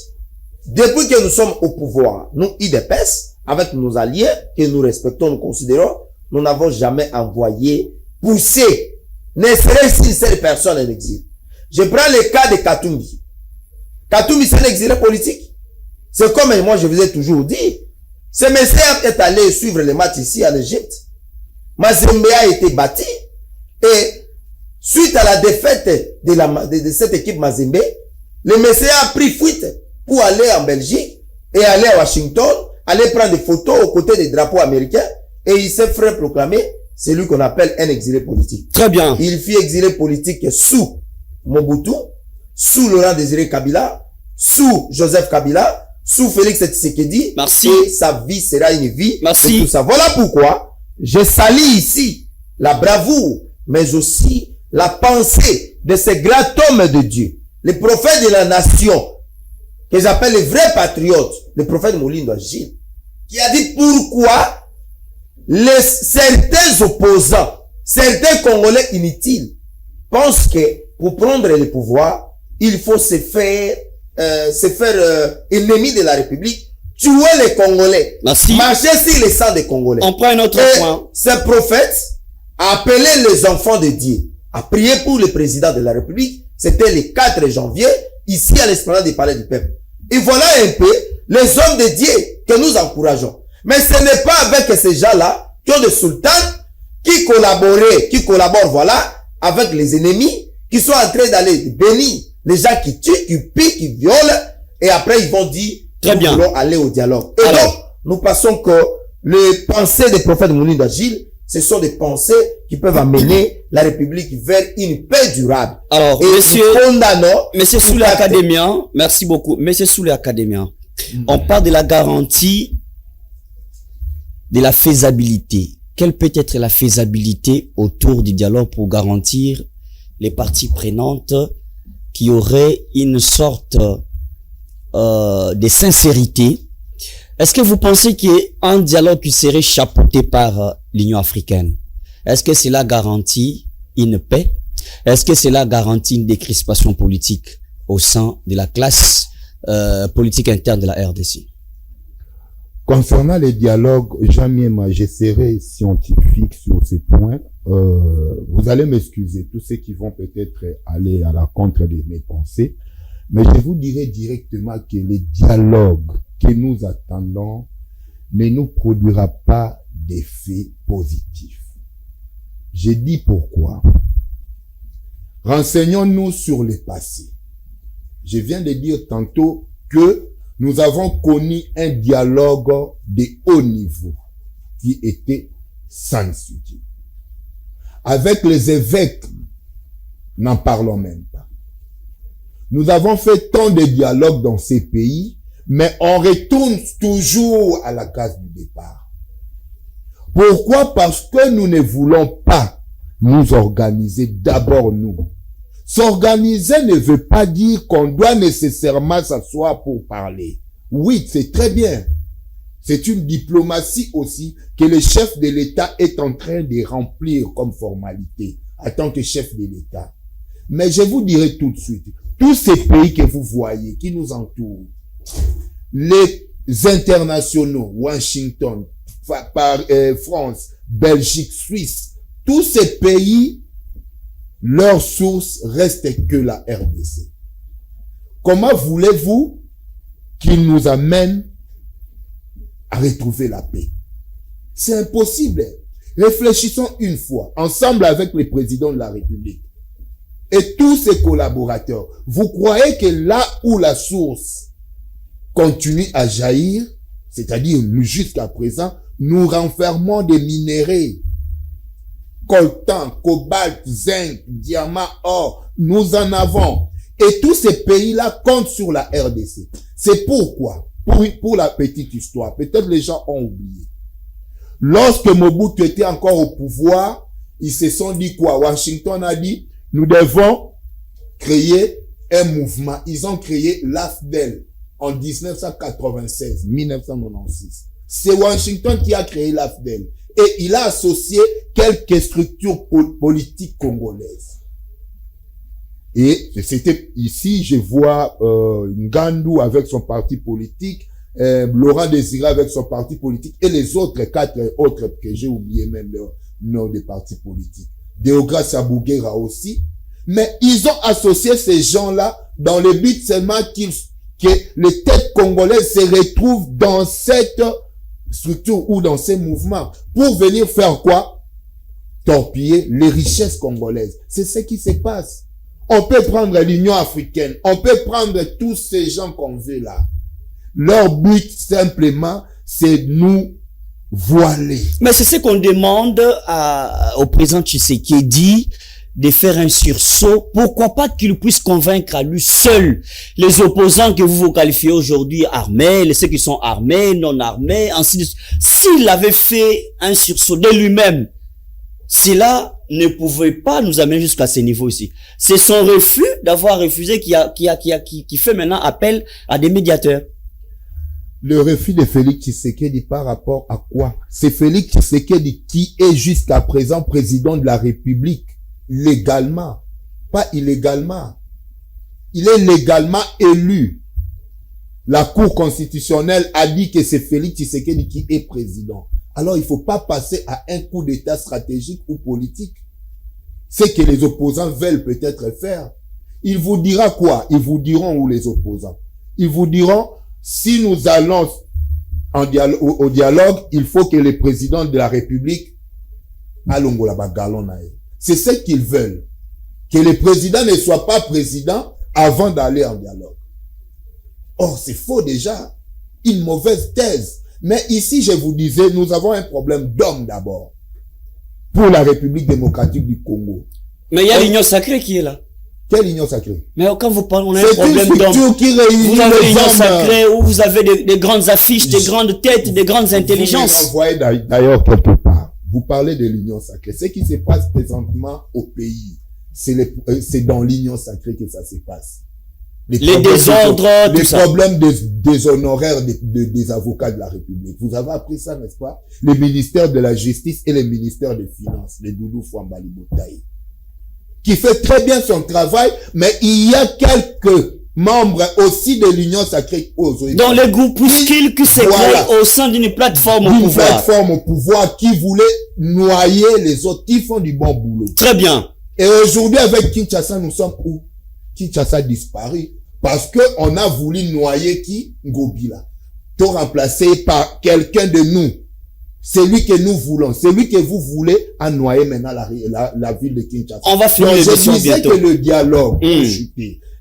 Speaker 2: depuis que nous sommes au pouvoir, nous, IDPS, avec nos alliés, que nous respectons, nous considérons, nous n'avons jamais envoyé, poussé, ne serait-ce qu'une seule personne en exil. Je prends le cas de Katumbi. Katumbi, c'est un exilé politique. C'est comme moi, je vous ai toujours dit. Ce monsieur est allé suivre les matchs ici en Égypte. Mazembe a été bâti. Et suite à la défaite de cette équipe Mazembe, le Messia a pris fuite pour aller en Belgique et aller à Washington, aller prendre des photos aux côtés des drapeaux américains et il s'est fait proclamer celui qu'on appelle un exilé politique.
Speaker 1: Très bien.
Speaker 2: Il fut exilé politique sous Mobutu, sous Laurent Désiré Kabila, sous Joseph Kabila, sous Félix Tshisekedi.
Speaker 1: Merci.
Speaker 2: Et sa vie sera une vie
Speaker 1: Merci.
Speaker 2: de tout ça. Voilà pourquoi je salue ici la bravoure, mais aussi la pensée de ce grand homme de Dieu, le prophète de la nation, que j'appelle le vrai patriote, le prophète Molindo Agile, qui a dit pourquoi certains opposants, certains Congolais inutiles, pensent que pour prendre le pouvoir, il faut se faire ennemi de la République, tuer les Congolais,
Speaker 1: Merci.
Speaker 2: marcher sur le sang des Congolais.
Speaker 1: On prend un autre
Speaker 2: Et
Speaker 1: point.
Speaker 2: ce prophète a appelé les enfants de Dieu à prier pour le président de la République. C'était le 4 janvier, ici à l'esplanade du Palais du Peuple. Et voilà un peu les hommes de Dieu que nous encourageons. Mais ce n'est pas avec ces gens-là qui ont des sultans qui collaborent, voilà, avec les ennemis, qui sont en train d'aller bénir les gens qui tuent, qui pillent, qui violent, et après ils vont dire,
Speaker 1: Très
Speaker 2: nous
Speaker 1: bien.
Speaker 2: voulons aller au dialogue. Et
Speaker 1: Alors.
Speaker 2: donc, nous pensons que les pensées des prophètes Molindo Agile, ce sont des pensées qui peuvent amener la République vers une paix durable.
Speaker 1: Alors,
Speaker 2: Et
Speaker 1: monsieur,
Speaker 2: nous condamnons
Speaker 1: monsieur
Speaker 2: tout
Speaker 1: Soulé
Speaker 2: acte.
Speaker 1: Académien, merci beaucoup. Monsieur Soulé Académien, on parle de la garantie de la faisabilité. Quelle peut être la faisabilité autour du dialogue pour garantir les parties prenantes qui auraient une sorte de sincérité? Est-ce que vous pensez qu'il y a un dialogue qui serait chapeauté par l'Union africaine? Est-ce que cela garantit une paix? Est-ce que cela garantit une décrispation politique au sein de la classe politique interne de la RDC?
Speaker 3: Concernant les dialogues, jamais je serai scientifique sur ces points. Vous allez m'excuser, tous ceux qui vont peut-être aller à la contre de mes pensées, mais je vous dirai directement que les dialogues que nous attendons ne nous produira pas d'effet positif. Je dis pourquoi. Renseignons-nous sur le passé. Je viens de dire tantôt que nous avons connu un dialogue de haut niveau qui était sans suite. Avec les évêques, n'en parlons même pas. Nous avons fait tant de dialogues dans ces pays, mais on retourne toujours à la case du départ. Pourquoi? Parce que nous ne voulons pas nous organiser d'abord nous. S'organiser ne veut pas dire qu'on doit nécessairement s'asseoir pour parler. Oui, c'est très bien. C'est une diplomatie aussi que le chef de l'État est en train de remplir comme formalité en tant que chef de l'État. Mais je vous dirai tout de suite, tous ces pays que vous voyez, qui nous entourent, les internationaux, Washington, France, Belgique, Suisse, tous ces pays, leur source reste que la RDC. Comment voulez-vous qu'ils nous amènent à retrouver la paix? C'est impossible. Réfléchissons une fois, ensemble avec le président de la République et tous ses collaborateurs. Vous croyez que là où la source continue à jaillir, c'est-à-dire jusqu'à présent, nous renfermons des minéraux, coltan, cobalt, zinc, diamant, or, nous en avons. Et tous ces pays-là comptent sur la RDC. C'est pourquoi, pour la petite histoire, peut-être les gens ont oublié. Lorsque Mobutu était encore au pouvoir, ils se sont dit quoi? Washington a dit, nous devons créer un mouvement. Ils ont créé l'AFDEL en 1996. C'est Washington qui a créé l'AFDEL. Et il a associé quelques structures politiques congolaises. Et c'était ici, je vois Ngandou avec son parti politique, Laurent Désiré avec son parti politique, et les autres 4 autres que j'ai oublié même leur nom des partis politiques. Déogracia Bouguera aussi. Mais ils ont associé ces gens-là dans le but seulement que les têtes congolaises se retrouvent dans cette structure ou dans ces mouvements pour venir faire quoi? torpiller les richesses congolaises. C'est ce qui se passe. On peut prendre l'Union africaine, on peut prendre tous ces gens qu'on veut là. Leur but, simplement, c'est nous voiler.
Speaker 1: Mais c'est ce qu'on demande au président Tshisekedi, de faire un sursaut. Pourquoi pas qu'il puisse convaincre à lui seul les opposants que vous qualifiez aujourd'hui armés, ceux qui sont armés, non armés, ainsi de suite. S'il avait fait un sursaut de lui-même, cela ne pouvait pas nous amener jusqu'à ce niveau ici. C'est son refus d'avoir refusé qui fait maintenant appel à des médiateurs.
Speaker 3: Le refus de Félix Tshisekedi par rapport à quoi? C'est Félix Tshisekedi qui est jusqu'à présent président de la République. Légalement, pas illégalement. Il est légalement élu. La Cour constitutionnelle a dit que c'est Félix Tshisekedi qui est président. Alors, il faut pas passer à un coup d'état stratégique ou politique. C'est que les opposants veulent peut-être faire. Ils vous diront quoi? Ils vous diront, ou les opposants? Ils vous diront, si nous allons au dialogue, il faut que le président de la République alongola bagalon nae. C'est ce qu'ils veulent. Que le président ne soit pas président avant d'aller en dialogue. Or, c'est faux déjà. Une mauvaise thèse. Mais ici, je vous disais, nous avons un problème d'hommes d'abord. Pour la République démocratique du Congo.
Speaker 1: Mais il y a l'Union sacrée qui est là.
Speaker 3: Quelle union sacrée?
Speaker 1: Mais quand vous parlez, on a un problème
Speaker 3: d'hommes. C'est une structure qui réunit
Speaker 1: vous avez l'Union
Speaker 3: les hommes.
Speaker 1: sacrée où vous avez des grandes affiches, des grandes têtes, des grandes intelligences.
Speaker 3: Vous me renvoyez d'ailleurs quelque part. Vous parlez de l'union sacrée. Ce qui se passe présentement au pays, c'est dans l'union sacrée que ça se passe. Les
Speaker 1: désordres,
Speaker 3: les problèmes des honoraires des avocats de la République. Vous avez appris ça, n'est-ce pas? Le ministère de la Justice et le ministère des Finances, les Doudou Fouambali Boutaï, qui fait très bien son travail, mais il y a quelques membres aussi de l'union sacrée
Speaker 1: dans les groupuscules qui se créent au sein d'une plateforme au pouvoir.
Speaker 3: Une plateforme au pouvoir qui voulait noyer les autres qui font du bon boulot.
Speaker 1: Très bien.
Speaker 3: Et aujourd'hui, avec Kinshasa, nous sommes où? Kinshasa a disparu parce que on a voulu noyer qui? Ngobila. Tout remplacé par quelqu'un de nous. Celui que nous voulons, celui que vous voulez, a noyé maintenant la ville de Kinshasa.
Speaker 1: On va finir l'émission bientôt.
Speaker 3: Je disais que le dialogue,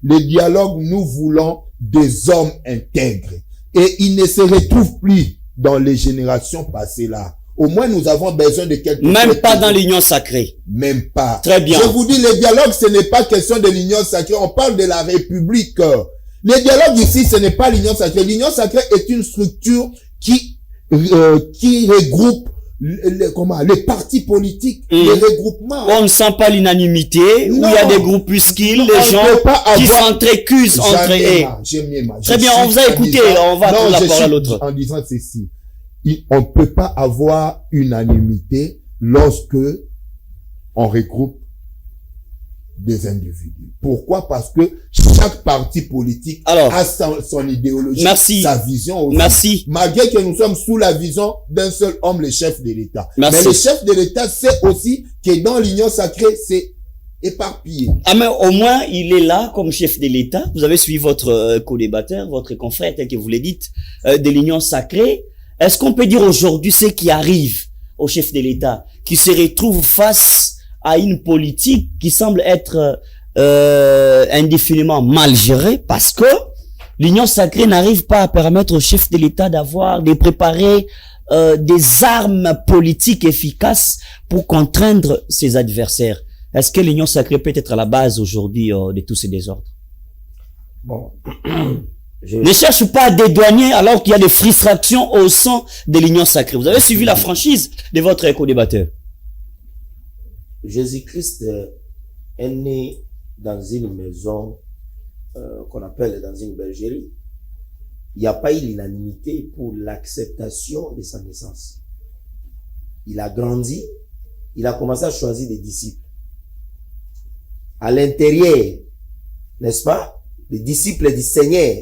Speaker 3: le dialogue, nous voulons des hommes intègres. Et ils ne se retrouvent plus dans les générations passées là. Au moins, nous avons besoin de quelque chose.
Speaker 1: Même pas dans l'union sacrée.
Speaker 3: Même pas.
Speaker 1: Très bien.
Speaker 3: Je vous dis, le dialogue, ce n'est pas question de l'union sacrée. On parle de la République. Le dialogue ici, ce n'est pas l'union sacrée. L'union sacrée est une structure qui regroupe les partis politiques, les regroupements.
Speaker 1: On ne sent pas l'unanimité, où il y a des groupuscules, les gens qui s'entrecusent entre eux. Très bien, on vous a écouté, on va prendre la parole à l'autre.
Speaker 3: En disant ceci, on ne peut pas avoir unanimité lorsque on regroupe des individus. Pourquoi? Parce que chaque parti politique a son idéologie, sa vision aussi.
Speaker 1: Merci.
Speaker 3: Malgré que nous sommes sous la vision d'un seul homme, le chef de l'État.
Speaker 1: Merci.
Speaker 3: Mais le chef de l'État sait aussi que dans l'union sacrée, c'est éparpillé.
Speaker 1: Ah, mais au moins, il est là comme chef de l'État. Vous avez suivi votre co-débatteur, votre confrère, tel que vous l'avez dit, de l'union sacrée. Est-ce qu'on peut dire aujourd'hui ce qui arrive au chef de l'État, qui se retrouve face à une politique qui semble être indéfiniment mal gérée parce que l'union sacrée n'arrive pas à permettre au chef de l'État de préparer des armes politiques efficaces pour contraindre ses adversaires. Est-ce que l'union sacrée peut être à la base aujourd'hui de tous ces désordres?
Speaker 4: Bon.
Speaker 1: Ne cherche pas à dédouaner alors qu'il y a des frustrations au sein de l'union sacrée. Vous avez suivi la franchise de votre éco-débatteur.
Speaker 2: Jésus-Christ est né dans une maison qu'on appelle dans une bergerie. Il n'y a pas eu l'unanimité pour l'acceptation de sa naissance. Il a grandi, il a commencé à choisir des disciples. À l'intérieur, n'est-ce pas, les disciples du Seigneur,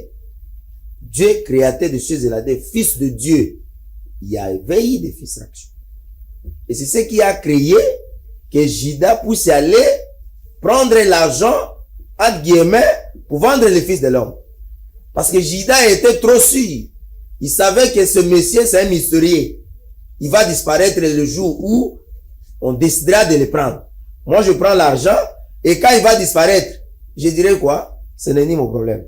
Speaker 2: Dieu créateur des choses et la terre, fils de Dieu, il y a éveillé des frustrations. Et c'est ce qui a créé que Judas puisse aller prendre l'argent, entre guillemets, pour vendre les fils de l'homme. Parce que Judas était trop sûr. Il savait que ce monsieur, c'est un mystérieux. Il va disparaître le jour où on décidera de les prendre. Moi, je prends l'argent et quand il va disparaître, je dirais quoi? Ce n'est ni mon problème.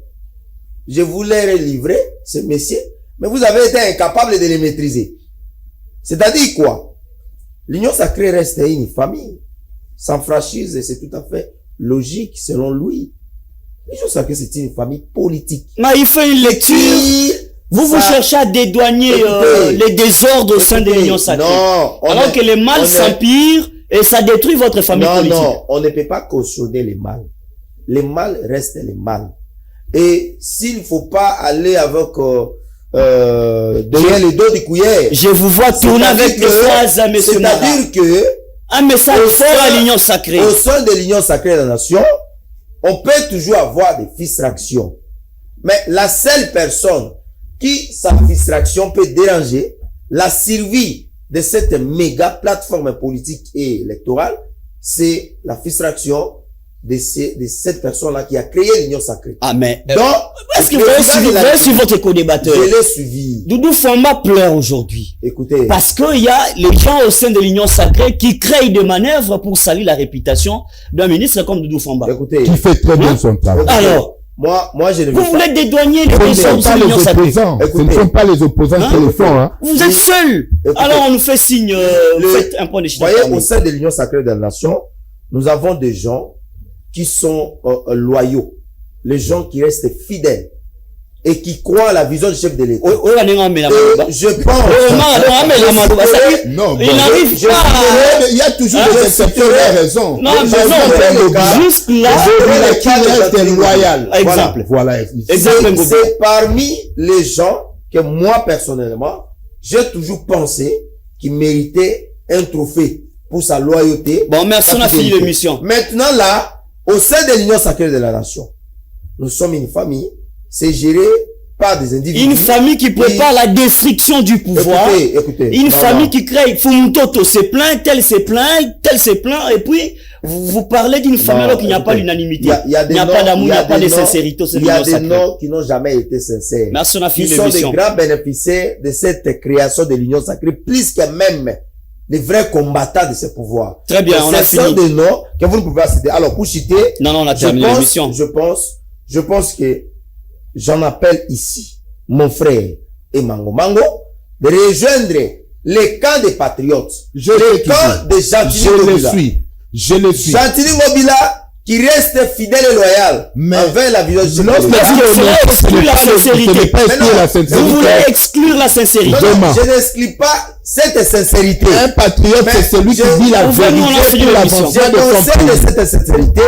Speaker 2: Je voulais livrer ce messieurs, mais vous avez été incapable de les maîtriser. C'est-à-dire quoi? L'Union sacrée reste une famille. Sans franchise, et c'est tout à fait logique selon lui. L'Union sacrée, c'est une famille politique.
Speaker 1: Mais il fait une lecture. Vous cherchez à dédouaner les désordres au sein de l'Union sacrée.
Speaker 2: Non.
Speaker 1: Alors que le mal s'empire et ça détruit votre famille politique.
Speaker 2: Non, on ne peut pas cautionner les mal. Les mal restent les mal. Et s'il faut pas aller avec derrière les dos du couillère.
Speaker 1: Je vous vois tourner avec des phrases à monsieur Mara.
Speaker 2: C'est-à-dire que
Speaker 1: un message fort à l'Union sacrée.
Speaker 2: Au sein de l'Union sacrée de la nation, on peut toujours avoir des distractions. Mais la seule personne qui sa distraction peut déranger la survie de cette méga plateforme politique et électorale, c'est la distraction de cette personne-là qui a créé l'Union sacrée.
Speaker 1: Ah, mais,
Speaker 2: donc,
Speaker 1: est-ce que vous avez suivi votre co-débatteur?
Speaker 2: Je l'ai suivi.
Speaker 1: Doudou Famba pleure aujourd'hui.
Speaker 2: Écoutez.
Speaker 1: Parce qu'il y a les gens au sein de l'Union sacrée qui créent des manœuvres pour salir la réputation d'un ministre comme Doudou Famba.
Speaker 2: Écoutez.
Speaker 3: Qui fait très bien son travail.
Speaker 1: Alors.
Speaker 2: Moi, je ne veux
Speaker 1: pas. Vous voulez dédouaner les personnes de l'Union sacrée.
Speaker 3: Ce ne sont pas les opposants qui le font, hein.
Speaker 1: Vous êtes seuls. Alors, on nous fait signe, faites un point de chute.
Speaker 2: Vous voyez, au sein de l'Union sacrée de la nation, nous avons des gens qui sont loyaux, les gens qui restent fidèles et qui croient à la vision du chef de l'État. Je pense.
Speaker 3: Non,
Speaker 1: il n'arrive pas.
Speaker 3: Il y a toujours des exceptions de raison.
Speaker 1: Non, non, juste là,
Speaker 3: qui reste loyal.
Speaker 1: Exemple.
Speaker 3: Voilà.
Speaker 2: C'est parmi les gens que moi, personnellement, j'ai toujours pensé qu'ils méritaient un trophée pour sa loyauté.
Speaker 1: Bon, merci, on a fini l'émission.
Speaker 2: Maintenant, là, au sein de l'Union sacrée de la nation, nous sommes une famille, c'est géré par des individus.
Speaker 1: Une famille qui prépare la destruction du pouvoir.
Speaker 2: Écoutez.
Speaker 1: Une famille qui crée, Fumutoto se plaint, tel se plaint, et puis, vous parlez d'une famille alors qu'il n'y a pas l'unanimité. Il n'y a pas d'amour, il n'y a pas de sincérité.
Speaker 2: Il y a des noms qui n'ont jamais été sincères.
Speaker 1: Merci, on a fini
Speaker 2: l'émission. Ils sont des grands bénéficiaires de cette création de l'Union sacrée, plus que même les vrais combattants de ce pouvoir.
Speaker 1: Très bien, on a fini.
Speaker 2: Ce sont des noms que vous ne pouvez pas citer. Alors, pour citer.
Speaker 1: Non, on a terminé l'émission.
Speaker 2: Je pense que j'en appelle ici mon frère et Mango de rejoindre les camps des patriotes. Le camp de Gentili Mobila.
Speaker 3: Je le suis.
Speaker 2: Gentili Mobila qui reste fidèle et loyal envers la vision du
Speaker 1: chef de l'État. Vous voulez exclure la sincérité. Vous voulez exclure la sincérité.
Speaker 2: Non, je n'exclus pas cette sincérité.
Speaker 3: Un patriote, c'est celui qui dit la vérité pour l'avancement de son pays.
Speaker 2: De cette sincérité,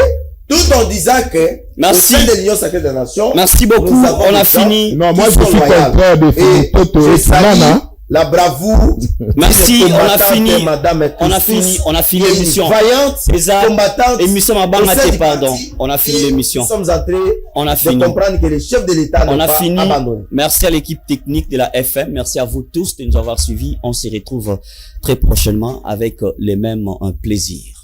Speaker 2: tout en disant que
Speaker 1: merci.
Speaker 2: Au sein de l'Union sacrée des nations,
Speaker 1: merci beaucoup. On a fini.
Speaker 3: Non, moi je suis contraire de Toto et Nana.
Speaker 2: La bravoure.
Speaker 1: Merci, on a fini. On a fini l'émission.
Speaker 2: Vaillante, combattante.
Speaker 1: Émission pardon. On a fini l'émission.
Speaker 2: Nous sommes entrés
Speaker 1: de
Speaker 2: comprendre que les chefs de l'État n'ont pas abandonné.
Speaker 1: Merci à l'équipe technique de la FM. Merci à vous tous de nous avoir suivis. On se retrouve très prochainement avec les mêmes plaisirs.